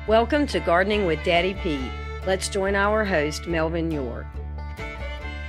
Welcome to Gardening with Daddy Pete. Let's join our host, Melvin York.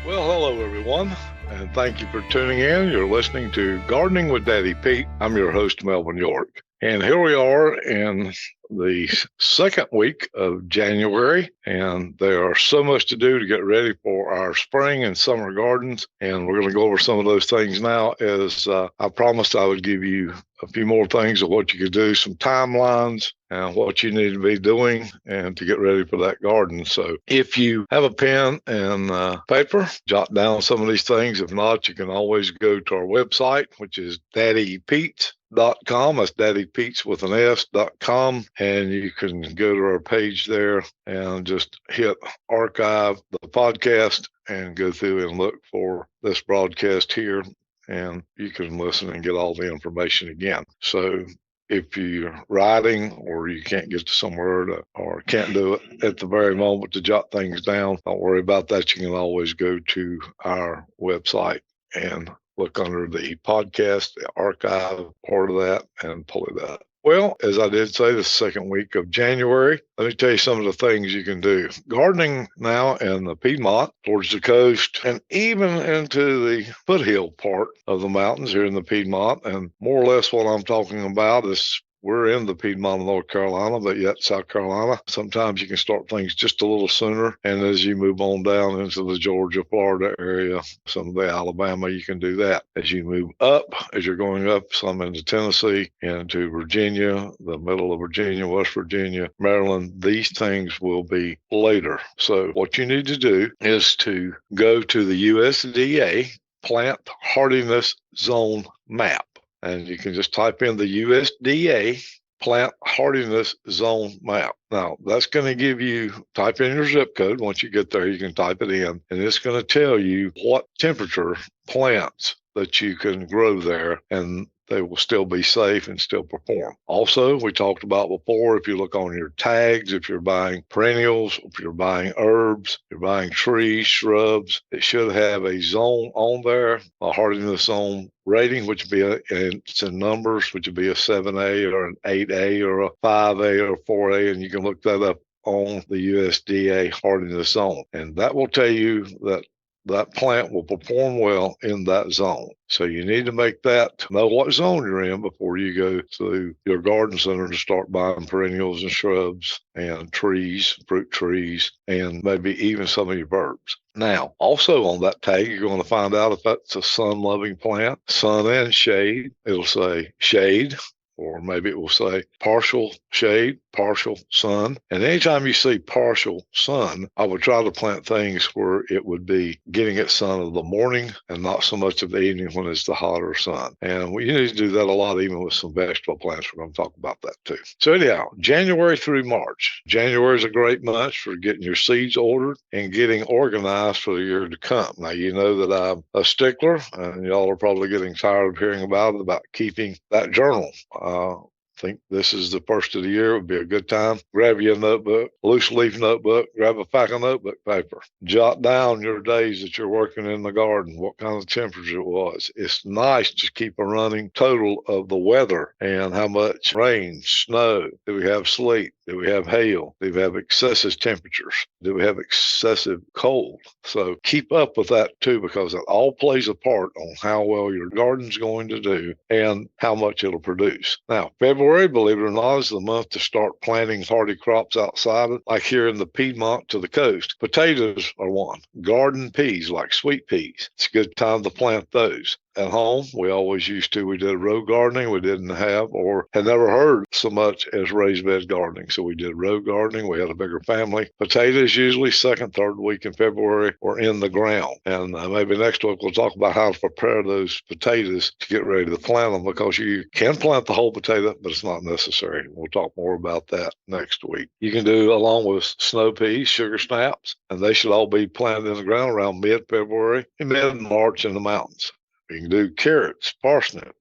Well, hello, everyone, and thank you for tuning in. You're listening to Gardening with Daddy Pete. I'm your host, Melvin York. And here we are in the second week of January, and there are so much to do to get ready for our spring and summer gardens. And we're going to go over some of those things now, as I promised I would give you a few more things of what you could do, some timelines, and what you need to be doing and to get ready for that garden. So if you have a pen and paper, jot down some of these things. If not, you can always go to our website, which is daddypetes.com. That's Daddy Pete's with an S.com. And you can go to our page there and just hit archive the podcast and go through and look for this broadcast here. And you can listen and get all the information again. So if you're riding or you can't get to somewhere or can't do it at the very moment to jot things down, don't worry about that. You can always go to our website and look under the podcast, the archive part of that, and pull it up. Well, as I did say, the second week of January, let me tell you some of the things you can do. Gardening now in the Piedmont, towards the coast, and even into the foothill part of the mountains here in the Piedmont. And more or less what I'm talking about is we're in the Piedmont of North Carolina, but yet South Carolina. Sometimes you can start things just a little sooner. And as you move on down into the Georgia, Florida area, some of the Alabama, you can do that. As you move up, as you're going up, some into Tennessee, into Virginia, the middle of Virginia, West Virginia, Maryland, these things will be later. So what you need to do is to go to the USDA Plant Hardiness Zone Map. And you can just type in the USDA Plant Hardiness Zone Map. Now, that's going to give you, type in your zip code. Once you get there, you can type it in. And it's going to tell you what temperature plants that you can grow there, and they will still be safe and still perform. Also, we talked about before, if you look on your tags, if you're buying perennials, if you're buying herbs, if you're buying trees, shrubs, it should have a zone on there, a hardiness zone rating, which would be it's in numbers, which would be a 7A or an 8A or a 5A or 4A, and you can look that up on the USDA hardiness zone. And that will tell you that that plant will perform well in that zone. So you need to make that, know what zone you're in before you go to your garden center to start buying perennials and shrubs and trees, fruit trees, and maybe even some of your verbs. Now, also on that tag, you're going to find out if that's a sun-loving plant, sun and shade. It'll say shade, or maybe it will say partial shade, partial sun. And anytime you see partial sun, I would try to plant things where it would be getting its sun in the morning and not so much of the evening when it's the hotter sun. And you need to do that a lot, even with some vegetable plants. We're going to talk about that too. So anyhow, January through March. January is a great month for getting your seeds ordered and getting organized for the year to come. Now, you know that I'm a stickler, and y'all are probably getting tired of hearing about keeping that journal. Think this is the first of the year. It would be a good time. Grab you a notebook, loose leaf notebook, grab a pack of notebook paper. Jot down your days that you're working in the garden, what kind of temperature it was. It's nice to keep a running total of the weather and how much rain, snow, do we have sleet, do we have hail, do we have excessive temperatures, do we have excessive cold. So keep up with that too, because it all plays a part on how well your garden's going to do and how much it'll produce. Now, February, believe it or not, is the month to start planting hardy crops outside, like here in the Piedmont to the coast. Potatoes are one. Garden peas, like sweet peas. It's a good time to plant those. At home, we always used to. We did row gardening. We didn't have or had never heard so much as raised bed gardening. So we did row gardening. We had a bigger family. Potatoes usually second, third week in February or in the ground. And maybe next week we'll talk about how to prepare those potatoes to get ready to plant them, because you can plant the whole potato, but it's not necessary. We'll talk more about that next week. You can do along with snow peas, sugar snaps, and they should all be planted in the ground around mid-February and mid-March in the mountains. You can do carrots, parsnip,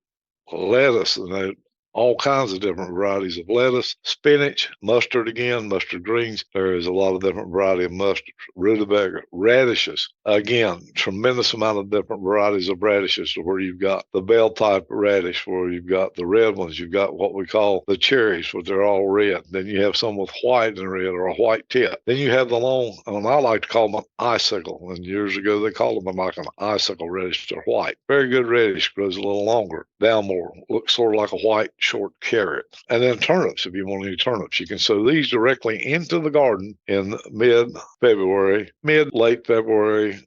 lettuce, and all kinds of different varieties of lettuce, spinach, mustard again, mustard greens. There is a lot of different variety of mustard, rutabaga, radishes. Again, tremendous amount of different varieties of radishes where you've got the bell type radish, where you've got the red ones, you've got what we call the cherries, where they're all red. Then you have some with white and red or a white tip. Then you have the long, and I like to call them an icicle. And years ago they called them like an icicle radish. They're white. Very good radish, grows a little longer, down more, looks sort of like a white short carrot. And then turnips, if you want any turnips, you can sow these directly into the garden in mid-February, late February,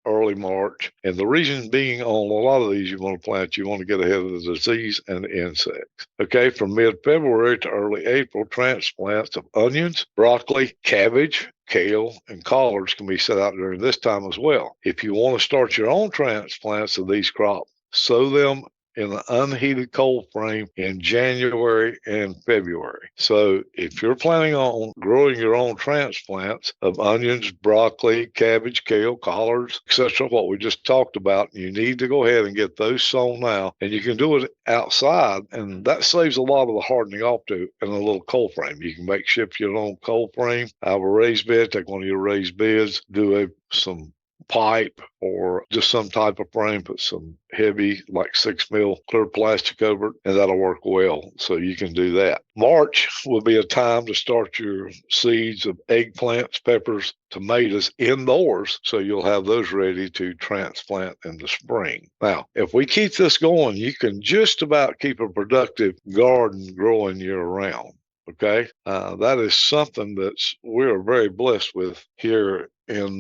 early March. And the reason being on a lot of these you want to plant, you want to get ahead of the disease and insects. Okay, from mid-February to early April, transplants of onions, broccoli, cabbage, kale, and collards can be set out during this time as well. If you want to start your own transplants of these crops, sow them in an unheated cold frame in January and February. So if you're planning on growing your own transplants of onions, broccoli, cabbage, kale, collards, etc., what we just talked about, you need to go ahead and get those sown now. And you can do it outside, and that saves a lot of the hardening off to in a little cold frame. You can makeshift your own cold frame. I have a raised bed, take one of your raised beds, do some pipe or just some type of frame, put some heavy like 6 mil clear plastic over it, and that'll work well. So you can do that. March will be a time to start your seeds of eggplants, peppers, tomatoes indoors, so you'll have those ready to transplant in the spring. Now, if we keep this going, you can just about keep a productive garden growing year round. Okay, that is something that we're very blessed with here in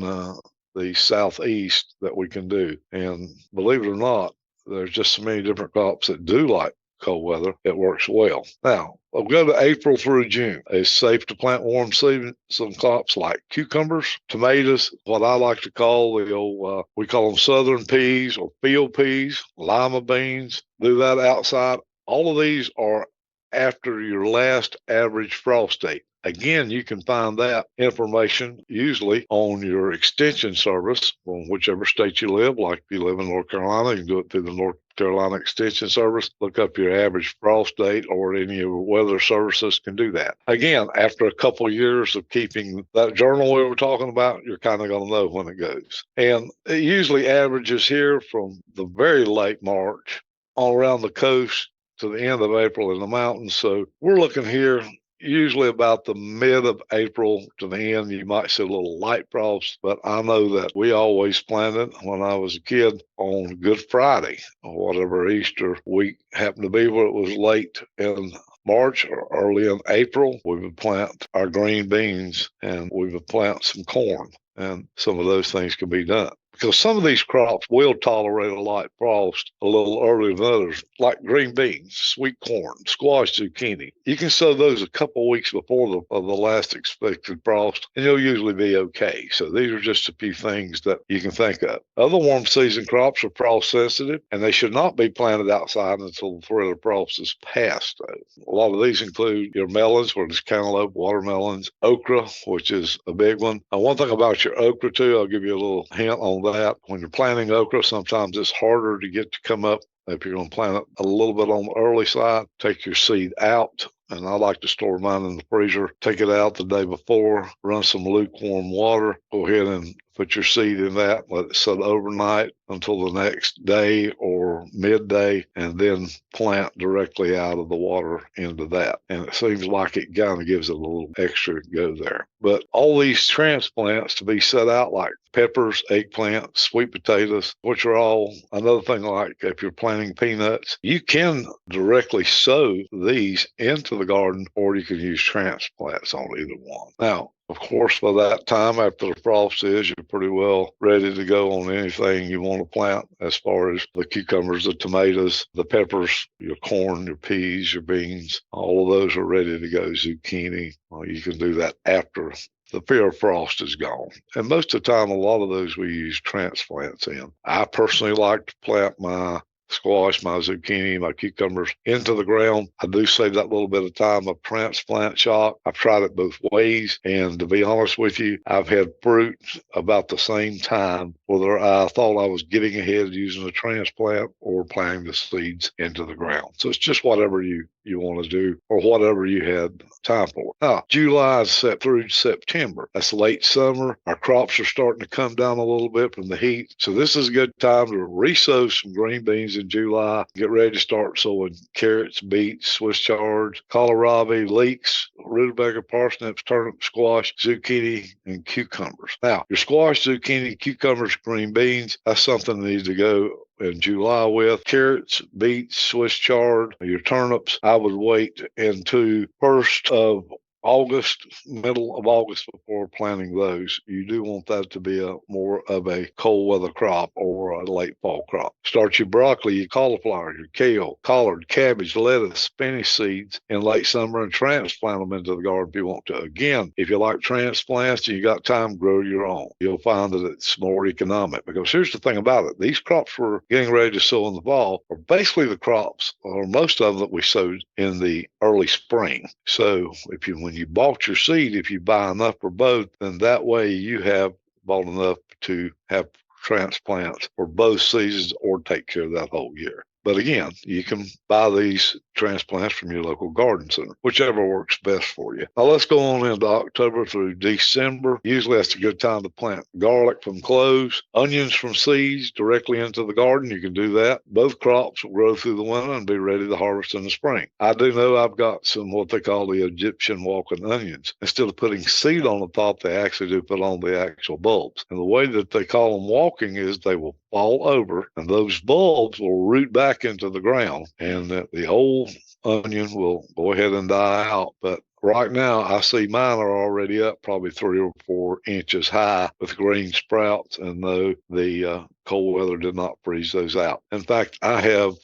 the Southeast that we can do. And believe it or not, there's just so many different crops that do like cold weather. It works well. Now, we'll go to April through June. It's safe to plant warm season. Some crops like cucumbers, tomatoes, what I like to call the old, we call them southern peas or field peas, lima beans. Do that outside. All of these are after your last average frost date. Again, you can find that information usually on your extension service from whichever state you live. Like if you live in North Carolina, you can do it through the North Carolina Extension Service. Look up your average frost date, or any of your weather services can do that. Again, after a couple of years of keeping that journal we were talking about, you're kind of going to know when it goes. And it usually averages here from the very late March all around the coast to the end of April in the mountains. So we're looking here usually about the mid of April to the end. You might see a little light frost, but I know that we always planted when I was a kid on Good Friday or whatever Easter week happened to be, where it was late in March or early in April. We would plant our green beans and we would plant some corn, and some of those things can be done. Because some of these crops will tolerate a light frost a little earlier than others, like green beans, sweet corn, squash, zucchini. You can sow those a couple of weeks before the last expected frost, and you'll usually be okay. So these are just a few things that you can think of. Other warm season crops are frost sensitive, and they should not be planted outside until the threat of frost is past. A lot of these include your melons, where there's cantaloupe, watermelons, okra, which is a big one. One thing about your okra, too, I'll give you a little hint on that. When you're planting okra, sometimes it's harder to get to come up. If you're going to plant it a little bit on the early side, take your seed out. And I like to store mine in the freezer. Take it out the day before, run some lukewarm water. Go ahead and put your seed in that, let it sit overnight until the next day or midday, and then plant directly out of the water into that. And it seems like it kind of gives it a little extra go there. But all these transplants to be set out, like peppers, eggplant, sweet potatoes, which are all another thing. Like if you're planting peanuts, you can directly sow these into the garden, or you can use transplants on either one. Now, of course, by that time, after the frost is, you're pretty well ready to go on anything you want to plant, as far as the cucumbers, the tomatoes, the peppers, your corn, your peas, your beans. All of those are ready to go. Zucchini, you can do that after the fear of frost is gone. And most of the time, a lot of those we use transplants in. I personally like to plant my squash, my zucchini, my cucumbers into the ground. I do save that little bit of time of transplant shock. I've tried it both ways. And to be honest with you, I've had fruit about the same time, whether I thought I was getting ahead using a transplant or planting the seeds into the ground. So it's just whatever you want to do or whatever you had time for. Now, July is set through September. That's late summer. Our crops are starting to come down a little bit from the heat. So this is a good time to re-sow some green beans in July. Get ready to start sowing carrots, beets, Swiss chards, kohlrabi, leeks, rutabaga, parsnips, turnip, squash, zucchini, and cucumbers. Now, your squash, zucchini, cucumbers, green beans, that's something that needs to go in July with. Carrots, beets, Swiss chard, your turnips, I would wait into first of August, middle of August before planting those. You do want that to be more of a cold weather crop or a late fall crop. Start your broccoli, your cauliflower, your kale, collard, cabbage, lettuce, spinach seeds in late summer and transplant them into the garden if you want to. Again, if you like transplants and you got time, grow your own. You'll find that it's more economic because here's the thing about it. These crops we're getting ready to sow in the fall are basically the crops, or most of them that we sowed in the early spring. So when you bought your seed, if you buy enough for both, then that way you have bought enough to have transplants for both seasons or take care of that whole year. But again, you can buy these transplants from your local garden center, whichever works best for you. Now let's go on into October through December. Usually that's a good time to plant garlic from cloves, onions from seeds directly into the garden. You can do that. Both crops will grow through the winter and be ready to harvest in the spring. I do know I've got some what they call the Egyptian walking onions. Instead of putting seed on the top, they actually do put on the actual bulbs. And the way that they call them walking is they will fall over and those bulbs will root back into the ground and the old onion will go ahead and die out. But right now, I see mine are already up probably 3 or 4 inches high with green sprouts, and though the cold weather did not freeze those out. In fact, I have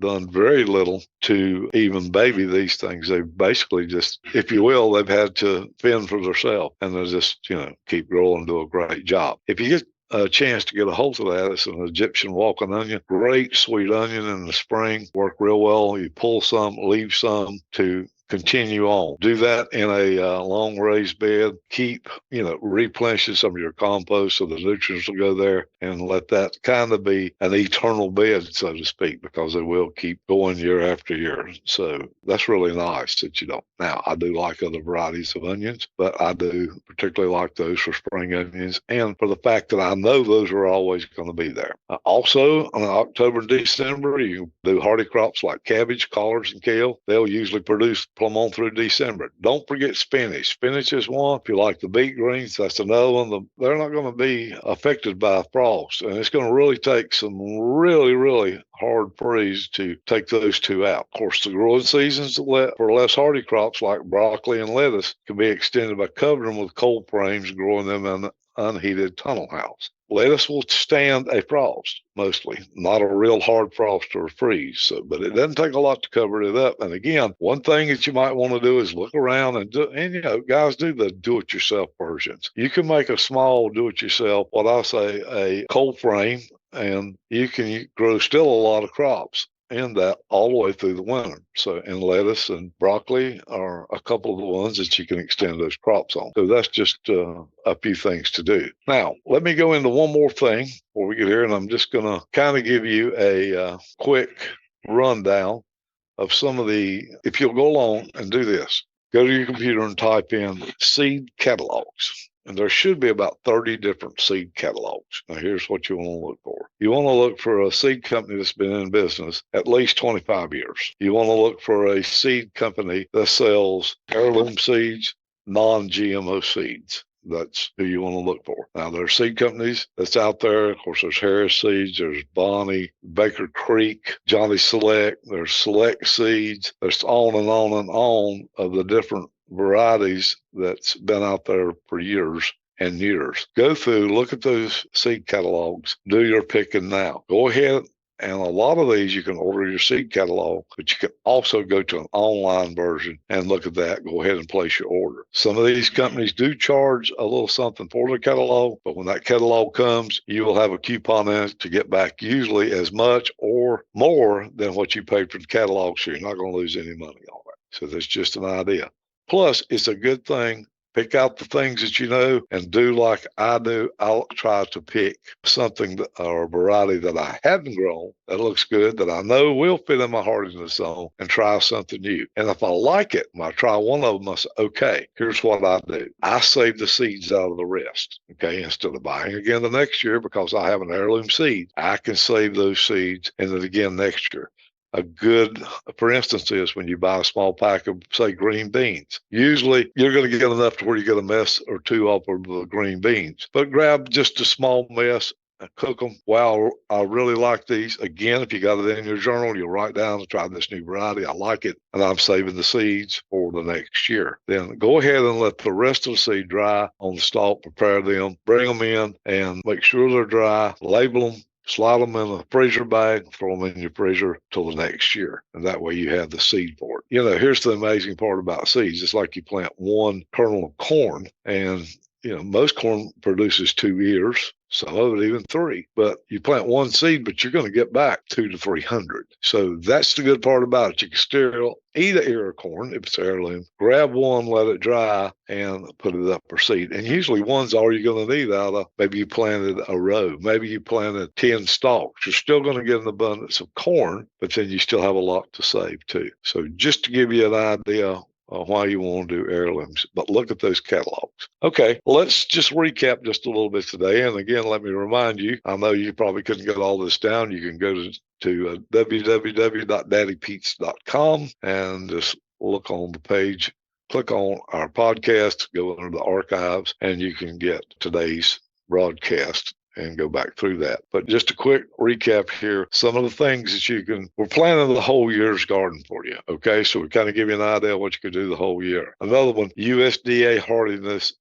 done very little to even baby these things. They basically just, if you will, they've had to fend for themselves, and they just, keep growing and do a great job. If you get a chance to get a hold of that, it's an Egyptian walking onion, great sweet onion in the spring, work real well. You pull some, leave some to continue on. Do that in a long raised bed. Keep, replenishing some of your compost so the nutrients will go there, and let that kind of be an eternal bed, so to speak, because it will keep going year after year. So that's really nice that you don't. Now, I do like other varieties of onions, but I do particularly like those for spring onions, and for the fact that I know those are always going to be there. Also, in October and December, you do hardy crops like cabbage, collards, and kale. They'll usually produce plumb on through December. Don't forget spinach. Spinach is one. If you like the beet greens, that's another one. They're not going to be affected by frost, and it's going to really take some really, really hard freeze to take those two out. Of course, the growing seasons for less hardy crops like broccoli and lettuce can be extended by covering them with cold frames, growing them in an unheated tunnel house. Lettuce will stand a frost, mostly, not a real hard frost or freeze. But it doesn't take a lot to cover it up. And again, one thing that you might want to do is look around guys do the do-it-yourself versions. You can make a small do-it-yourself, what I say, a cold frame, and you can grow still a lot of crops in that all the way through the winter. So, and lettuce and broccoli are a couple of the ones that you can extend those crops on. So that's just a few things to do. Now, let me go into one more thing before we get here, and I'm just going to kind of give you a quick rundown of some of if you'll go along and do this, go to your computer and type in seed catalogs. And there should be about 30 different seed catalogs. Now, here's what you want to look for. You want to look for a seed company that's been in business at least 25 years. You want to look for a seed company that sells heirloom seeds, non-GMO seeds. That's who you want to look for. Now, there are seed companies that's out there. Of course, there's Harris Seeds, there's Bonnie, Baker Creek, Johnny Select, there's Select Seeds. There's on and on and on of the different varieties that's been out there for years and years. Go through, look at those seed catalogs, do your picking now. Go ahead And a lot of these you can order your seed catalog, but you can also go to an online version and look at that. Go ahead and place your order. Some of these companies do charge a little something for the catalog, but when that catalog comes, you will have a coupon in it to get back usually as much or more than what you paid for the catalog, so you're not going to lose any money on it. So that's just an idea. Plus, it's a good thing. Pick out the things that you know and do like I do. I'll try to pick something or a variety that I haven't grown that looks good, that I know will fit in my hardiness zone, and try something new. And if I like it, when I try one of them, I say, okay, here's what I do. I save the seeds out of the rest. Okay, instead of buying again the next year because I have an heirloom seed, I can save those seeds and then again next year. A good, for instance, is when you buy a small pack of, say, green beans. Usually, you're going to get enough to where you get a mess or two off of the green beans. But grab just a small mess and cook them. Wow, I really like these. Again, if you got it in your journal, you'll write down and try this new variety. I like it, and I'm saving the seeds for the next year. Then go ahead and let the rest of the seed dry on the stalk. Prepare them, bring them in, and make sure they're dry. Label them. Slide them in a freezer bag, throw them in your freezer till the next year. And that way you have the seed for it. You know, here's the amazing part about seeds. It's like you plant one kernel of corn and, you know, most corn produces 2 ears, some of it even 3. But you plant one seed, but you're going to get back 200 to 300. So that's the good part about it. You can still eat an ear of corn if it's heirloom, grab one, let it dry, and put it up for seed. And usually one's all you're going to need out of, maybe you planted a row, maybe you planted 10 stalks. You're still going to get an abundance of corn, but then you still have a lot to save too. So just to give you an idea why you want to do heirlooms, but look at those catalogs. Okay, let's just recap just a little bit today. And again, let me remind you, I know you probably couldn't get all this down. You can go to www.daddypete's.com and just look on the page, click on our podcast, go under the archives, and you can get today's broadcast and go back through that. But just a quick recap here, some of the things that we're planning the whole year's garden for you. Okay, so we kind of give you an idea of what you could do the whole year. Another one, USDA hardiness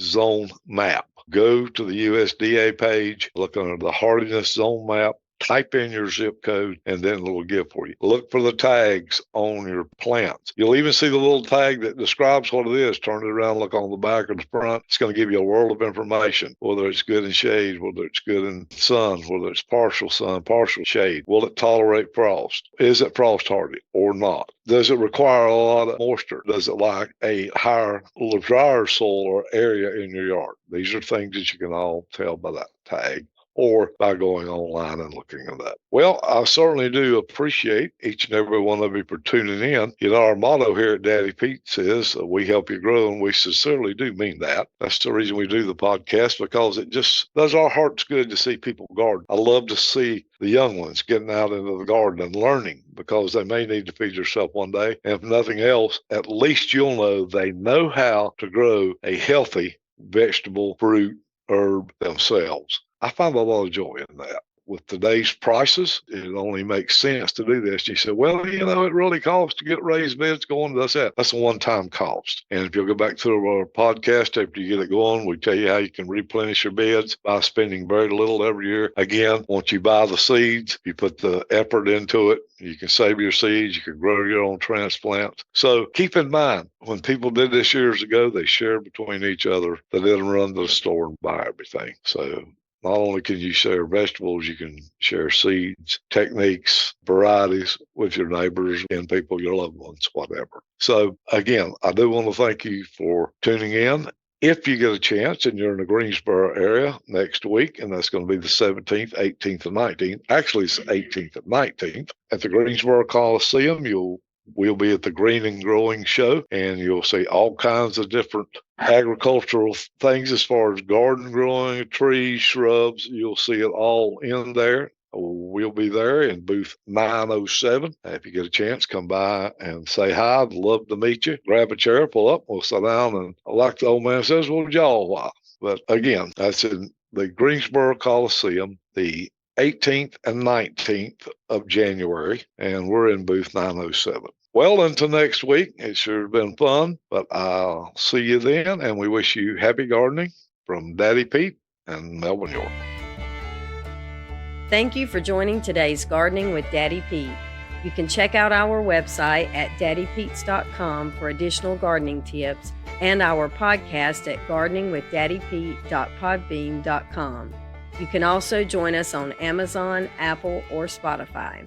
zone map. Go to the USDA page, look under the hardiness zone map, type in your zip code, and then it'll give for you. Look for the tags on your plants. You'll even see the little tag that describes what it is. Turn it around, look on the back or the front. It's going to give you a world of information, whether it's good in shade, whether it's good in sun, whether it's partial sun, partial shade. Will it tolerate frost? Is it frost hardy or not? Does it require a lot of moisture? Does it like a higher, little drier soil or area in your yard? These are things that you can all tell by that tag, or by going online and looking at that. Well, I certainly do appreciate each and every one of you for tuning in. You know, our motto here at Daddy Pete's is, we help you grow, and we sincerely do mean that. That's the reason we do the podcast, because it just does our hearts good to see people garden. I love to see the young ones getting out into the garden and learning, because they may need to feed themselves one day. And if nothing else, at least you'll know they know how to grow a healthy vegetable, fruit, herb themselves. I find a lot of joy in that. With today's prices, it only makes sense to do this. You said, well, you know, it really costs to get raised beds going. That's it. That's a one-time cost. And if you'll go back to our podcast after you get it going, we tell you how you can replenish your beds by spending very little every year. Again, once you buy the seeds, you put the effort into it, you can save your seeds, you can grow your own transplants. So keep in mind, when people did this years ago, they shared between each other. They didn't run to the store and buy everything. So not only can you share vegetables, you can share seeds, techniques, varieties with your neighbors and people, your loved ones, whatever. So again, I do want to thank you for tuning in. If you get a chance and you're in the Greensboro area next week, and that's going to be the 17th, 18th, and 19th. Actually, it's the 18th and 19th. At the Greensboro Coliseum, we'll be at the Green and Growing Show, and you'll see all kinds of different agricultural things as far as garden growing, trees, shrubs. You'll see it all in there. We'll be there in booth 907. If you get a chance, come by and say hi. I'd love to meet you. Grab a chair, pull up, we'll sit down, and like the old man says, we'll jaw a while. But again, that's in the Greensboro Coliseum, the 18th and 19th of January, and we're in booth 907. Well, until next week, it's sure been fun, but I'll see you then, and we wish you happy gardening from Daddy Pete and Melvin York. Thank you for joining today's Gardening with Daddy Pete. You can check out our website at daddypetes.com for additional gardening tips and our podcast at gardeningwithdaddypete.podbean.com. You can also join us on Amazon, Apple, or Spotify.